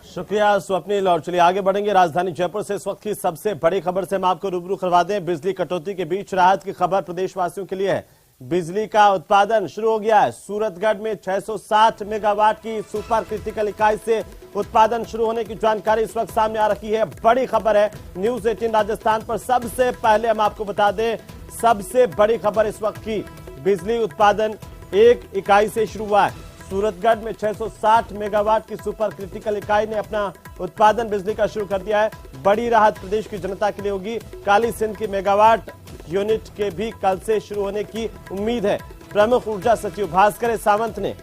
शुक्रिया स्वप्निल। और चलिए आगे बढ़ेंगे। राजधानी जयपुर से इस वक्त की सबसे बड़ी खबर से हम आपको रूबरू करवा दें। बिजली कटौती के बीच राहत की खबर प्रदेशवासियों के लिए है। बिजली का उत्पादन शुरू हो गया है। सूरतगढ़ में 660 मेगावाट की सुपर क्रिटिकल इकाई से उत्पादन शुरू होने की जानकारी इस वक्त सामने आ रही है। बड़ी खबर है न्यूज 18 राजस्थान पर। सबसे पहले हम आपको बता दें, सबसे बड़ी खबर इस वक्त की, बिजली उत्पादन एक इकाई से शुरू हुआ है। सूरतगढ़ में 660 मेगावाट की सुपर क्रिटिकल इकाई ने अपना उत्पादन बिजली का शुरू कर दिया है। बड़ी राहत प्रदेश की जनता के लिए होगी। काली सिंध की मेगावाट यूनिट के भी कल से शुरू होने की उम्मीद है। प्रमुख ऊर्जा सचिव भास्कर सावंत ने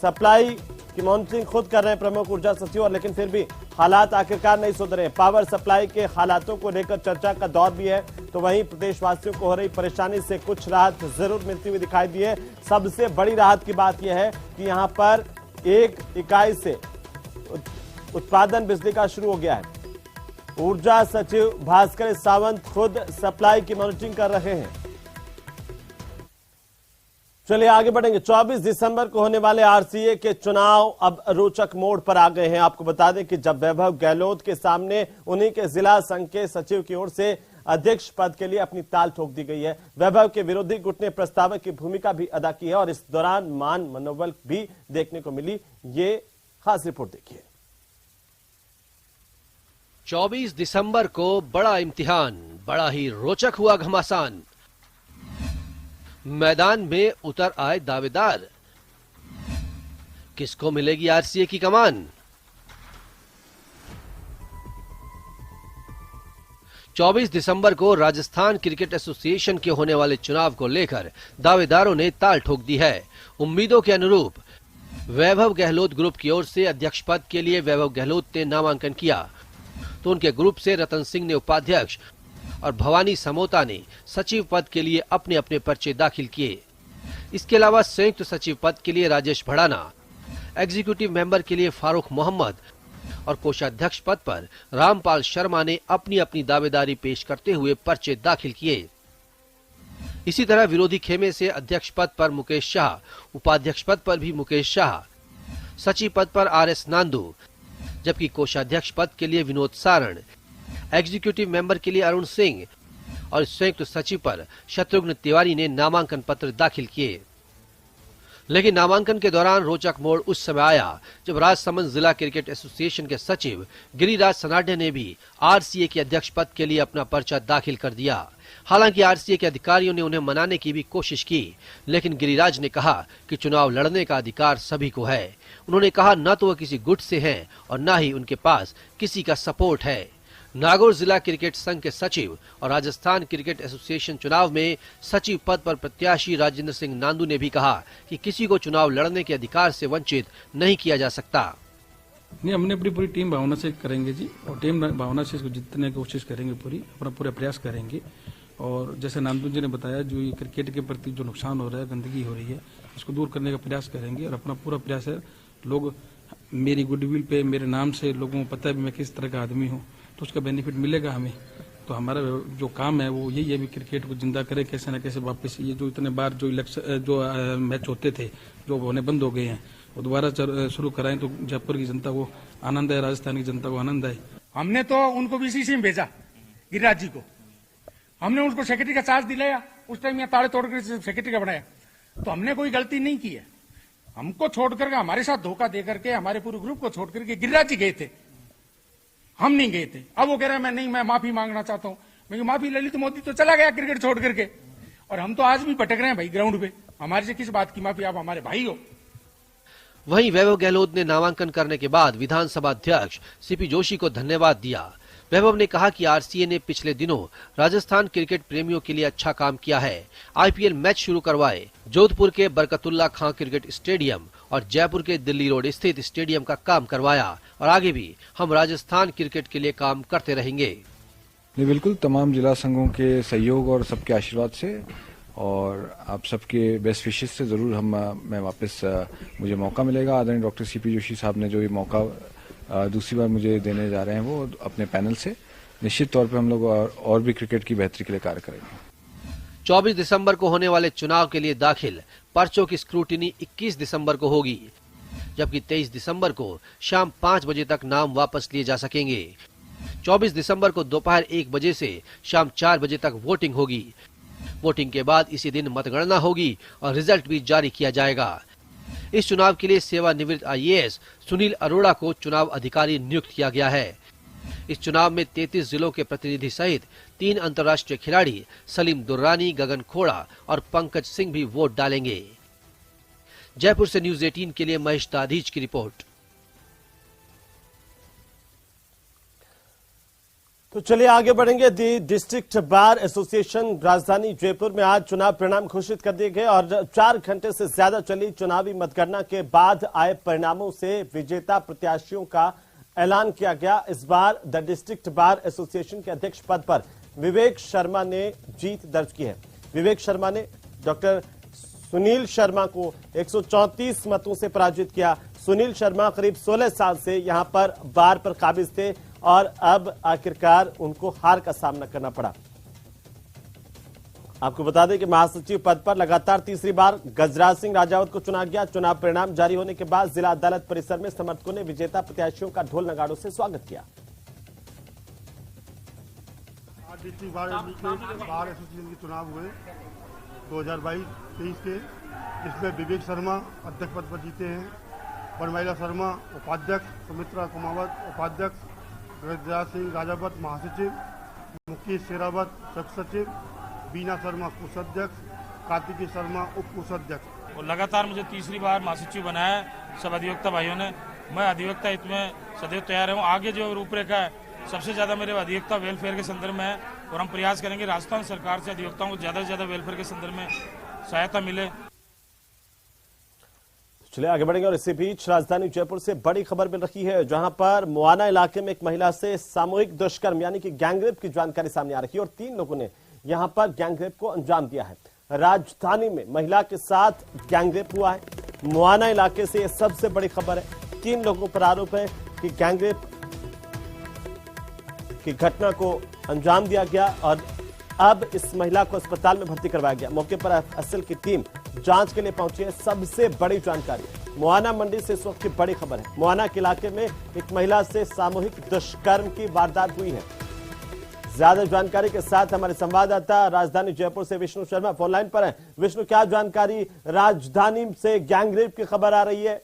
सप्लाई की मॉनिटरिंग खुद कर रहे हैं प्रमुख ऊर्जा सचिव, और लेकिन फिर भी हालात आखिरकार नहीं सुधरे हैं। पावर सप्लाई के हालातों को लेकर चर्चा का दौर भी है, तो वहीं प्रदेशवासियों को हो रही परेशानी से कुछ राहत जरूर मिलती हुई दिखाई दी है। सबसे बड़ी राहत की बात यह है कि यहां पर एक इकाई से उत्पादन बिजली का शुरू हो गया है। ऊर्जा सचिव भास्कर सावंत खुद सप्लाई की मॉनिटरिंग कर रहे हैं। चलिए आगे बढ़ेंगे। 24 दिसंबर को होने वाले आरसीए के चुनाव अब रोचक मोड़ पर आ गए हैं। आपको बता दें कि जब वैभव गहलोत के सामने उन्हीं के जिला संघ के सचिव की ओर से अध्यक्ष पद के लिए अपनी ताल ठोक दी गई है। वैभव के विरोधी गुट ने प्रस्तावक की भूमिका भी अदा की है और इस दौरान मान मनोबल भी देखने को मिली। ये खास रिपोर्ट देखिए। 24 दिसंबर को बड़ा इम्तिहान, बड़ा ही रोचक हुआ घमासान। मैदान में उतर आए दावेदार। किसको मिलेगी आरसीए की कमान? 24 दिसंबर को राजस्थान क्रिकेट एसोसिएशन के होने वाले चुनाव को लेकर दावेदारों ने ताल ठोक दी है। उम्मीदों के अनुरूप वैभव गहलोत ग्रुप की ओर से अध्यक्ष पद के लिए वैभव गहलोत ने नामांकन किया, तो उनके ग्रुप से रतन सिंह ने उपाध्यक्ष और भवानी समोता ने सचिव पद के लिए अपने अपने पर्चे दाखिल किए। इसके अलावा संयुक्त सचिव पद के लिए राजेश भड़ाना, एग्जीक्यूटिव मेंबर के लिए फारूक मोहम्मद और कोषाध्यक्ष पद पर रामपाल शर्मा ने अपनी अपनी दावेदारी पेश करते हुए पर्चे दाखिल किए। इसी तरह विरोधी खेमे से अध्यक्ष पद पर मुकेश शाह, उपाध्यक्ष पद पर भी मुकेश शाह, सचिव पद पर आरएस नांदू, जबकि कोषाध्यक्ष पद के लिए विनोद सारण, एग्जीक्यूटिव मेंबर के लिए अरुण सिंह और संयुक्त सचिव पर शत्रुघ्न तिवारी ने नामांकन पत्र दाखिल किए। लेकिन नामांकन के दौरान रोचक मोड़ उस समय आया जब राजसमंद जिला क्रिकेट एसोसिएशन के सचिव गिरिराज सनाडे ने भी आरसीए के अध्यक्ष पद के लिए अपना पर्चा दाखिल कर दिया। हालांकि आरसीए के अधिकारियों ने उन्हें मनाने की भी कोशिश की, लेकिन गिरिराज ने कहा कि चुनाव लड़ने का अधिकार सभी को है। उन्होंने कहा न तो वह किसी गुट से हैं और न ही उनके पास किसी का सपोर्ट है। नागौर जिला क्रिकेट संघ के सचिव और राजस्थान क्रिकेट एसोसिएशन चुनाव में सचिव पद पर प्रत्याशी राजेंद्र सिंह नांदू ने भी कहा कि किसी को चुनाव लड़ने के अधिकार से वंचित नहीं किया जा सकता। नहीं, हमने अपनी पूरी टीम भावना से करेंगे जी, और टीम भावना से इसको जीतने की कोशिश करेंगे, अपना पूरा प्रयास करेंगे। और जैसे नांदू जी ने बताया, जो ये क्रिकेट के प्रति जो नुकसान हो रहा है, गंदगी हो रही है, इसको दूर करने का प्रयास करेंगे और अपना पूरा प्रयास है। लोग मेरी गुडविल पे, मेरे नाम से लोगों को पता है मैं किस तरह का आदमी हूँ, तो उसका बेनिफिट मिलेगा हमें। तो हमारा जो काम है वो यही है भी क्रिकेट को जिंदा करे कैसे न कैसे वापस। ये जो इतने बार जो इलेक्शन जो मैच होते थे जो होने बंद हो गए हैं, वो दोबारा शुरू कराएं तो जयपुर की जनता को आनंद है, राजस्थान की जनता को आनंद है। हमने तो उनको बीसीसी में भेजा, गिरिराज जी को। हमने उनको सेक्रेटरी का चार्ज दिलाया, उस टाइम यहाँ ताड़े तोड़ कर सेक्रेटरी का बनाया। तो हमने कोई गलती नहीं की है। हमको छोड़ करके, हमारे साथ धोखा दे करके, हमारे पूरे ग्रुप को छोड़ करके गिरिराज जी गए थे, हम नहीं गए थे। अब वो कह रहे हैं मैं माफी मांगना चाहता हूं। मैं माफी ले ली तो मोदी तो चला गया क्रिकेट छोड़ करके, और हम तो आज भी भटक रहे हैं भाई ग्राउंड पे। हमारे से किस बात की माफी? आप हमारे भाई हो। वहीं वैभव गहलोत ने नामांकन करने के बाद विधानसभा अध्यक्ष सीपी जोशी को धन्यवाद दिया। वैभव ने कहा कि आरसीए ने पिछले दिनों राजस्थान क्रिकेट प्रेमियों के लिए अच्छा काम किया है। आईपीएल मैच शुरू करवाए, जोधपुर के बरकतुल्ला खां क्रिकेट स्टेडियम और जयपुर के दिल्ली रोड स्थित स्टेडियम का काम करवाया, और आगे भी हम राजस्थान क्रिकेट के लिए काम करते रहेंगे। नहीं, बिल्कुल तमाम जिला संघों के सहयोग और सबके आशीर्वाद से और आप सबके बेस्ट विशेस से जरूर मैं वापस मुझे मौका मिलेगा। आदरणीय डॉक्टर सीपी जोशी साहब ने जो ये मौका दूसरी बार मुझे देने जा रहे हैं, वो अपने पैनल से निश्चित तौर पे हम लोग और भी क्रिकेट की बेहतरी के लिए कार्य करेंगे। 24 दिसंबर को होने वाले चुनाव के लिए दाखिल पर्चों की स्क्रूटिनी 21 दिसंबर को होगी। जबकि 23 दिसंबर को शाम 5 बजे तक नाम वापस लिए जा सकेंगे। 24 दिसंबर को दोपहर 1 बजे से शाम 4 बजे तक वोटिंग होगी। वोटिंग के बाद इसी दिन मतगणना होगी और रिजल्ट भी जारी किया जाएगा। इस चुनाव के लिए सेवानिवृत्त IAS सुनील अरोड़ा को चुनाव अधिकारी नियुक्त किया गया है। इस चुनाव में 33 जिलों के प्रतिनिधि सहित 3 अंतर्राष्ट्रीय खिलाड़ी सलीम दुर्रानी, गगन खोड़ा और पंकज सिंह भी वोट डालेंगे। जयपुर से न्यूज 18 के लिए महेश दाधीच की रिपोर्ट। तो चलिए आगे बढ़ेंगे। दी डिस्ट्रिक्ट बार एसोसिएशन राजधानी जयपुर में आज चुनाव परिणाम घोषित कर दिए गए और 4 घंटे से ज्यादा चली चुनावी मतगणना के बाद आए परिणामों से विजेता प्रत्याशियों का ऐलान किया गया। इस बार द डिस्ट्रिक्ट बार एसोसिएशन के अध्यक्ष पद पर विवेक शर्मा ने जीत दर्ज की है। विवेक शर्मा ने डॉक्टर सुनील शर्मा को 134 मतों से पराजित किया। सुनील शर्मा करीब 16 साल से यहां पर बार पर काबिज थे और अब आखिरकार उनको हार का सामना करना पड़ा। आपको बता दें कि महासचिव पद पर लगातार तीसरी बार गजराज सिंह राजावत को चुना गया। चुनाव परिणाम जारी होने के बाद जिला अदालत परिसर में समर्थकों ने विजेता प्रत्याशियों का ढोल नगाड़ों से स्वागत किया। आज डिस्ट्रिक्ट बार एसोसिएशन के चुनाव हुए 2022-23 के, जिसमें विवेक शर्मा अध्यक्ष पद पर जीते हैं, वनमाला शर्मा उपाध्यक्ष, सुमित्रा कुमावत उपाध्यक्ष, गजराज सिंह राजावत महासचिव, मुकेश शेरावत सह सचिव, बीना शर्मा कोषाध्यक्ष, कार्तिकी शर्मा उप कोषाध्यक्ष। और लगातार मुझे तीसरी बार महासचिव बनाया है सब अधिवक्ता भाइयों ने। मैं अधिवक्ता हित में सदैव तैयार हूँ। आगे जो रूपरेखा है सबसे ज्यादा मेरे अधिवक्ता वेलफेयर के संदर्भ में है और हम प्रयास करेंगे राजस्थान सरकार से अधिवक्ताओं को ज्यादा से ज्यादा वेलफेयर के संदर्भ में सहायता मिले। चलिए आगे बढ़ेंगे और इसी बीच राजधानी जयपुर से बड़ी खबर मिल रही है, जहां पर मुआना इलाके में एक महिला से सामूहिक दुष्कर्म यानी कि गैंगरेप की जानकारी सामने आ रही है और 3 लोगों ने यहां पर गैंगरेप को अंजाम दिया है। राजधानी में महिला के साथ गैंगरेप हुआ है। मुआना इलाके से यह सबसे बड़ी खबर है। 3 लोगों पर आरोप है कि गैंगरेप की घटना को अंजाम दिया गया और अब इस महिला को अस्पताल में भर्ती करवाया गया। मौके पर एफएसएल की टीम जांच के लिए पहुंची है। सबसे बड़ी जानकारी मुआना मंडी से इस वक्त की बड़ी खबर है। मुआना के इलाके में एक महिला से सामूहिक दुष्कर्म की वारदात हुई है। ज्यादा जानकारी के साथ हमारे संवाददाता राजधानी जयपुर से विष्णु शर्मा फोन लाइन पर हैं। विष्णु, क्या जानकारी राजधानी से गैंगरेप की खबर आ रही है?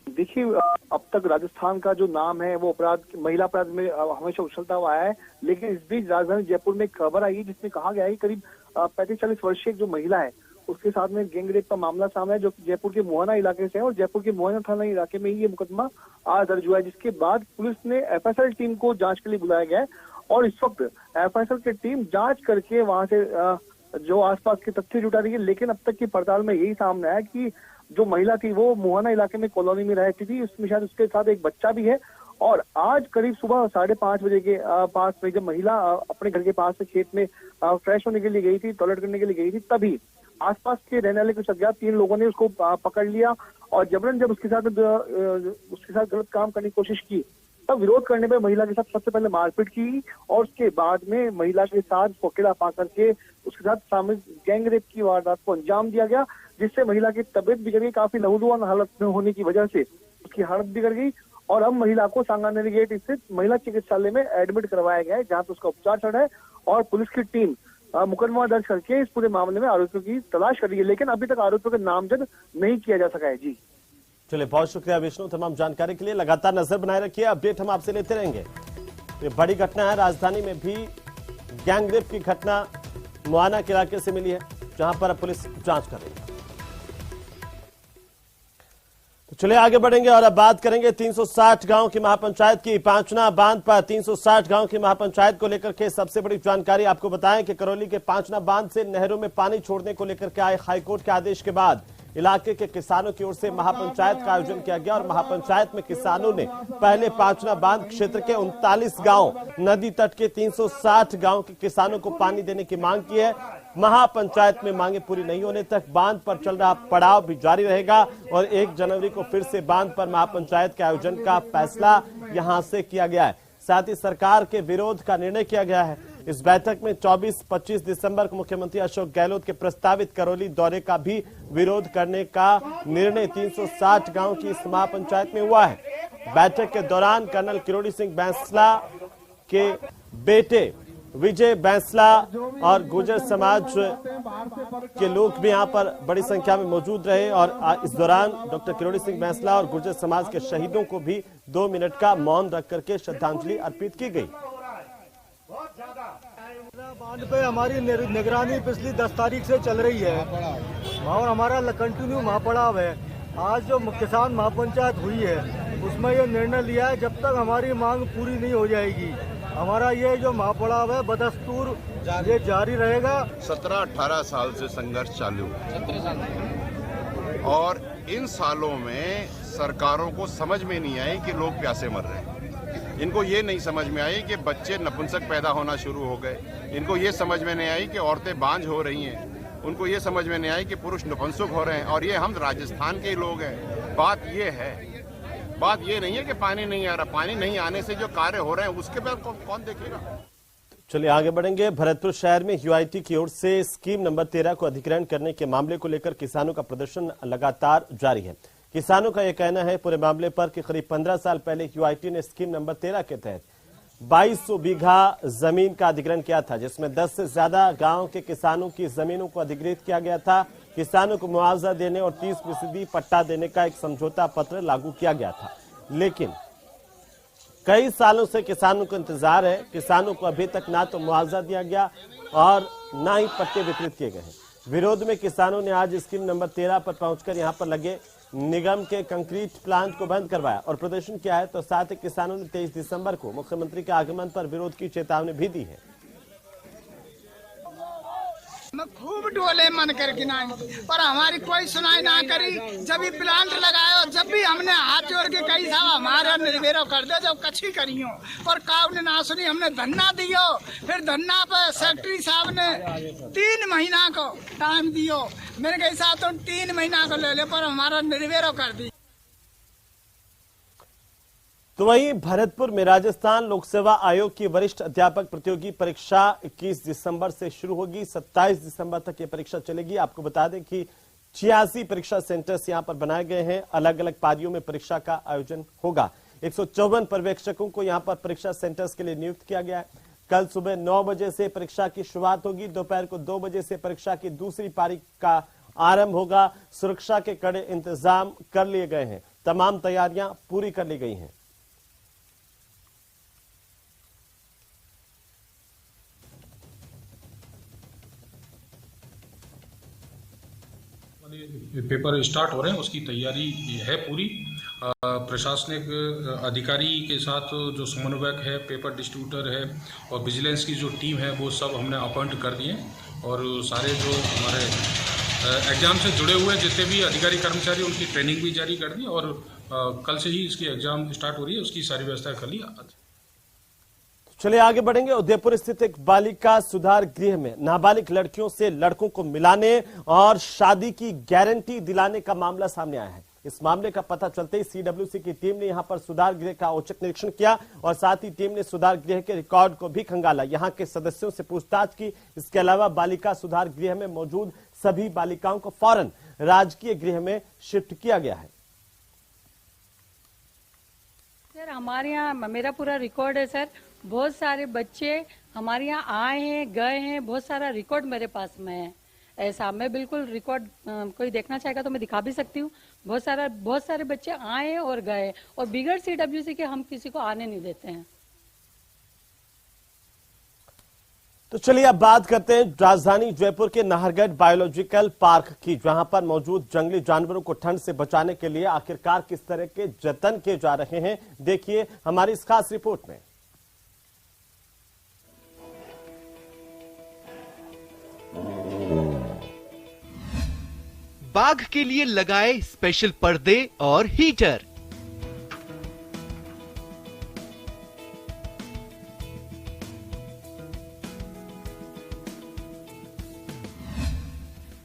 देखिए, अब तक राजस्थान का जो नाम है वो महिला अपराध में हमेशा उछलता हुआ है, लेकिन इस बीच राजधानी जयपुर में एक खबर आई है जिसमें कहा गया है कि करीब 35-40 वर्षीय जो महिला है उसके साथ में गैंगरेप का मामला सामने है, जो जयपुर के मुआना इलाके से है और जयपुर के मुआना थाना इलाके में ही ये मुकदमा आज दर्ज हुआ है, जिसके बाद पुलिस ने एफएसएल टीम को जांच के लिए बुलाया गया है और इस वक्त एफएसएल की टीम जांच करके वहां से जो आसपास के तथ्य जुटा रही है। लेकिन अब तक की पड़ताल में यही सामने आया कि जो महिला थी वो मुहाना इलाके में कॉलोनी में रहती थी, उसमें शायद उसके साथ एक बच्चा भी है। और आज करीब सुबह 5:30 बजे के पास में जब महिला अपने घर के पास से खेत में फ्रेश होने के लिए गई थी, टॉयलेट करने के लिए गई थी, तभी आसपास के रहने वाले कुछ अज्ञात 3 लोगों ने उसको पकड़ लिया और जबरन जब उसके साथ गलत काम करने की कोशिश की, तब विरोध करने पर महिला के साथ सबसे पहले मारपीट की और उसके बाद में महिला के साथ फोकेला पा करके उसके साथ सामूहिक गैंगरेप की वारदात को अंजाम दिया गया, जिससे महिला की तबीयत बिगड़ गई। काफी लहूलुहान हालत में होने की वजह से उसकी हालत बिगड़ गई और अब महिला को सांगानेरी गेट स्थित महिला चिकित्सालय में एडमिट करवाया गया है, जहां पर उसका उपचार चल रहा है और पुलिस की टीम मुकदमा दर्ज करके इस पूरे मामले में आरोपियों की तलाश कर रही है, लेकिन अभी तक आरोपियों का नामजद नहीं किया जा सका है। जी चलिए, बहुत शुक्रिया विष्णु तमाम जानकारी के लिए। लगातार नजर बनाए रखिए, अपडेट हम आपसे लेते रहेंगे। ये बड़ी घटना है, राजधानी में भी गैंगरेप की घटना मुआना के इलाके से मिली है, जहां पर पुलिस जांच कर रही है। तो चलिए आगे बढ़ेंगे और अब बात करेंगे 360 गांव की महापंचायत की। पांचना बांध पर 360 गांव की महापंचायत को लेकर के सबसे बड़ी जानकारी आपको बताएं कि करौली के पांचना बांध से नहरों में पानी छोड़ने को लेकर के आए हाईकोर्ट के आदेश के बाद इलाके के किसानों की ओर से महापंचायत का आयोजन किया गया और महापंचायत में किसानों ने पहले पांचना बांध क्षेत्र के 39 गांव, नदी तट के 360 गांव के किसानों को पानी देने की मांग की है। महापंचायत में मांगे पूरी नहीं होने तक बांध पर चल रहा पड़ाव भी जारी रहेगा और 1 जनवरी को फिर से बांध पर महापंचायत के आयोजन का फैसला यहां से किया गया है। साथ ही सरकार के विरोध का निर्णय किया गया है। इस बैठक में 24-25 दिसंबर को मुख्यमंत्री अशोक गहलोत के प्रस्तावित करौली दौरे का भी विरोध करने का निर्णय 360 गांव की इस महापंचायत में हुआ है। बैठक के दौरान कर्नल किरोड़ी सिंह बैंसला के बेटे विजय बैंसला और गुर्जर समाज के लोग भी यहां पर बड़ी संख्या में मौजूद रहे और इस दौरान डॉक्टर किरोड़ी सिंह बैंसला और गुर्जर समाज के शहीदों को भी 2 मिनट का मौन रख करके श्रद्धांजलि अर्पित की गई। बांध पे हमारी निगरानी पिछली 10 तारीख से चल रही है और हमारा कंटिन्यू महापड़ाव है। आज जो किसान महापंचायत हुई है उसमें ये निर्णय लिया है जब तक हमारी मांग पूरी नहीं हो जाएगी हमारा ये जो महापड़ाव है बदस्तूर ये जारी रहेगा। 17-18 साल से संघर्ष चालू है और इन सालों में सरकारों को समझ में नहीं आई कि लोग प्यासे मर रहे हैं। इनको ये नहीं समझ में आई कि बच्चे नपुंसक पैदा होना शुरू हो गए। इनको ये समझ में नहीं आई कि औरतें बांझ हो रही हैं। उनको ये समझ में नहीं आई कि पुरुष नपुंसक हो रहे हैं और ये हम राजस्थान के लोग हैं। बात ये नहीं है कि पानी नहीं आ रहा। पानी नहीं आने से जो कार्य हो रहे हैं उसके बाद कौन देखेगा। चलिए आगे बढ़ेंगे। भरतपुर शहर में यूआईटी की ओर से स्कीम नंबर 13 को अधिग्रहण करने के मामले को लेकर किसानों का प्रदर्शन लगातार जारी है। किसानों का यह कहना है पूरे मामले पर कि करीब 15 साल पहले यूआईटी ने स्कीम नंबर 13 के तहत 2200 बीघा जमीन का अधिग्रहण किया था, जिसमें 10 से ज्यादा गांव के किसानों की जमीनों को अधिग्रहित किया गया था। किसानों को मुआवजा देने और 30% पट्टा देने का एक समझौता पत्र लागू किया गया था, लेकिन कई सालों से किसानों को इंतजार है। किसानों को अभी तक ना तो मुआवजा दिया गया और ना ही पट्टे वितरित किए गए हैं। विरोध में किसानों ने आज स्कीम नंबर 13 पर पहुंचकर यहां पर लगे निगम के कंक्रीट प्लांट को बंद करवाया और प्रदर्शन किया है। तो साथ ही किसानों ने 23 दिसंबर को मुख्यमंत्री के आगमन पर विरोध की चेतावनी भी दी है। खूब डोले मन कर गिनाई पर हमारी कोई सुनाई ना करी। जब भी प्लांट लगायो जब भी हमने हाथ जोड़ के कही साहब हमारा निर्वेरो कर दो जब कच्छी करियो पर काव ने ना सुनी। हमने धरना दियो फिर धरना पे सेक्रेटरी साहब ने 3 महीना को टाइम दियो। मैंने कही साहब तुम 3 महीना को ले ले पर हमारा निर्वेरो कर दी। तो वहीं भरतपुर में राजस्थान लोक सेवा आयोग की वरिष्ठ अध्यापक प्रतियोगी परीक्षा 21 दिसंबर से शुरू होगी। 27 दिसंबर तक ये परीक्षा चलेगी। आपको बता दें कि 86 परीक्षा सेंटर्स यहां पर बनाए गए हैं। अलग अलग पारियों में परीक्षा का आयोजन होगा। 154 पर्यवेक्षकों को यहां पर परीक्षा सेंटर्स के लिए नियुक्त किया गया है। कल सुबह 9 बजे से परीक्षा की शुरुआत होगी। दोपहर को 2 बजे से परीक्षा की दूसरी पारी का आरंभ होगा। सुरक्षा के कड़े इंतजाम कर लिए गए हैं। तमाम तैयारियां पूरी कर ली गई हैं। पेपर स्टार्ट हो रहे हैं उसकी तैयारी है पूरी। प्रशासनिक अधिकारी के साथ जो समन्वयक है, पेपर डिस्ट्रीब्यूटर है और विजिलेंस की जो टीम है वो सब हमने अपॉइंट कर दिए और सारे जो हमारे एग्जाम से जुड़े हुए जितने भी अधिकारी कर्मचारी उनकी ट्रेनिंग भी जारी कर दी और कल से ही इसकी एग्जाम स्टार्ट हो रही है। उसकी सारी व्यवस्था कर ली। चलिए आगे बढ़ेंगे। उदयपुर स्थित एक बालिका सुधार गृह में नाबालिग लड़कियों से लड़कों को मिलाने और शादी की गारंटी दिलाने का मामला सामने आया है। इस मामले का पता चलते ही सीडब्ल्यूसी की टीम ने यहां पर सुधार गृह का औचक निरीक्षण किया और साथ ही टीम ने सुधार गृह के रिकॉर्ड को भी खंगाला। यहां के सदस्यों से पूछताछ की। इसके अलावा बालिका सुधार गृह में मौजूद सभी बालिकाओं को फौरन राजकीय गृह में शिफ्ट किया गया है। सर हमारे यहाँ मेरा पूरा रिकॉर्ड है सर। बहुत सारे बच्चे हमारे यहाँ आए हैं गए हैं। बहुत सारा रिकॉर्ड मेरे पास में है। ऐसा मैं बिल्कुल रिकॉर्ड कोई देखना चाहेगा तो मैं दिखा भी सकती हूँ। बहुत सारे बच्चे आए और गए और बिगड़ सीडब्ल्यूसी के हम किसी को आने नहीं देते हैं। तो चलिए अब बात करते हैं राजधानी जयपुर के नाहरगढ़ बायोलॉजिकल पार्क की, जहां पर मौजूद जंगली जानवरों को ठंड से बचाने के लिए आखिरकार किस तरह के जतन किए जा रहे हैं, देखिए हमारी इस खास रिपोर्ट में। बाघ के लिए लगाए स्पेशल पर्दे और हीटर।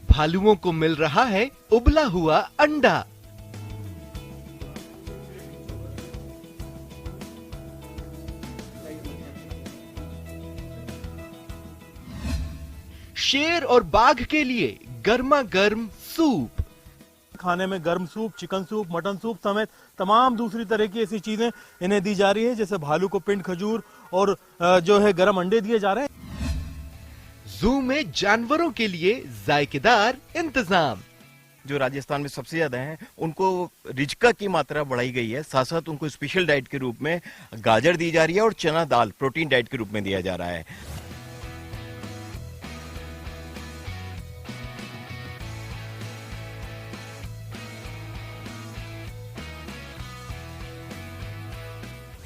भालुओं को मिल रहा है उबला हुआ अंडा। शेर और बाघ के लिए गर्मा गर्म सूप। खाने में गर्म soup, chicken soup, mutton soup समेत तमाम दूसरी तरह की ऐसी चीजें इन्हें दी जा रही है, जैसे भालू को पिंड खजूर और जो है गर्म अंडे दिए जा रहे हैं। जू में जानवरों के लिए जायकेदार इंतजाम। जो राजस्थान में सबसे ज्यादा हैं उनको रिजका की मात्रा बढ़ाई गई है, साथ साथ उनको स्पेशल डाइट के रूप में गाजर दी जा रही है और चना दाल प्रोटीन डाइट के रूप में दिया जा रहा है।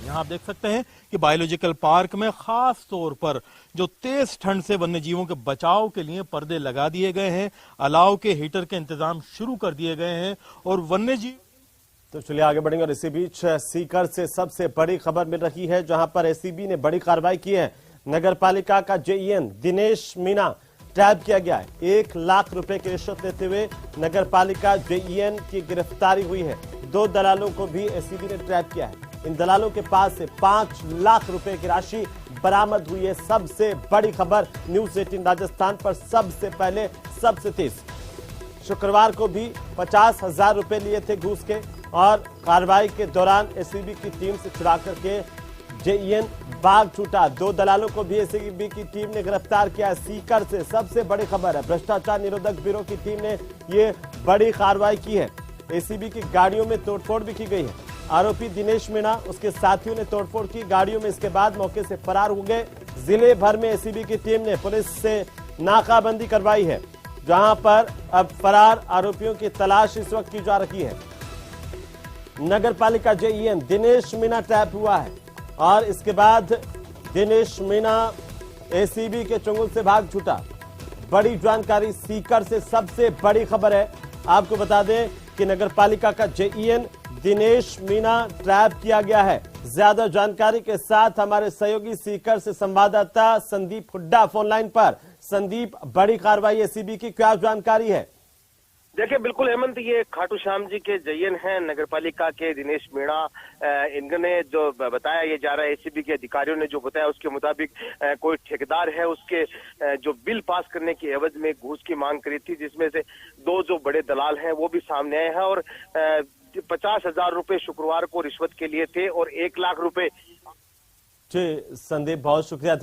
यहाँ आप देख सकते हैं कि बायोलॉजिकल पार्क में खास तौर पर जो तेज ठंड से वन्य जीवों के बचाव के लिए पर्दे लगा दिए गए हैं, अलाव के हीटर के इंतजाम शुरू कर दिए गए हैं और वन्य जीव। तो चलिए आगे बढ़ेंगे और इसी बीच सीकर से सबसे बड़ी खबर मिल रही है, जहां पर एसीबी ने बड़ी कार्रवाई की है। नगर पालिका का जेईएन दिनेश मीणा ट्रैप किया गया है। 1 लाख रुपए की रिश्वत लेते हुए नगर पालिका जेईएन की गिरफ्तारी हुई है। 2 दलालों को भी एसीबी ने ट्रैप किया है। इन दलालों के पास से 5 लाख रुपए की राशि बरामद हुई है। सबसे बड़ी खबर न्यूज़ 18 राजस्थान पर सबसे पहले सबसे तेज। शुक्रवार को भी 50,000 रुपए लिए थे घूस के और कार्रवाई के दौरान एसीबी की टीम से चुरा करके जेईएन भाग छूटा। 2 दलालों को भी एसीबी की टीम ने गिरफ्तार किया। सीकर से सबसे बड़ी खबर है, भ्रष्टाचार निरोधक ब्यूरो की टीम ने ये बड़ी कार्रवाई की है। एसीबी की गाड़ियों में तोड़फोड़ भी की गई है। आरोपी दिनेश मीणा उसके साथियों ने तोड़फोड़ की गाड़ियों में, इसके बाद मौके से फरार हो गए। जिले भर में एसीबी की टीम ने पुलिस से नाकाबंदी करवाई है, जहां पर अब फरार आरोपियों की तलाश इस वक्त की जा रही है। नगर पालिका जेईएन दिनेश मीणा ट्रैप हुआ है और इसके बाद दिनेश मीणा एसीबी के चंगुल से भाग छूटा। बड़ी जानकारी सीकर से सबसे बड़ी खबर है। आपको बता दें कि नगर पालिका का जेईएन दिनेश मीणा ट्रैप किया गया है। ज्यादा जानकारी के साथ हमारे सहयोगी सीकर से संवाददाता संदीप हुड्डा फोन लाइन पर। संदीप, बड़ी कार्रवाई एसीबी की, क्या जानकारी है? देखिए बिल्कुल हेमंत, ये खाटू श्याम जी के जेईएन हैं नगर पालिका के दिनेश मीणा। इन्होंने जो बताया ये जा रहा है, एसीबी के अधिकारियों ने जो बताया उसके मुताबिक कोई ठेकेदार है, उसके जो बिल पास करने की एवज में घूस की मांग करी थी, जिसमें से 2 जो बड़े दलाल हैं वो भी सामने आए हैं और 50,000 रुपए शुक्रवार को रिश्वत के लिए थे और 1 लाख रुपए। जी संदीप, बहुत शुक्रिया।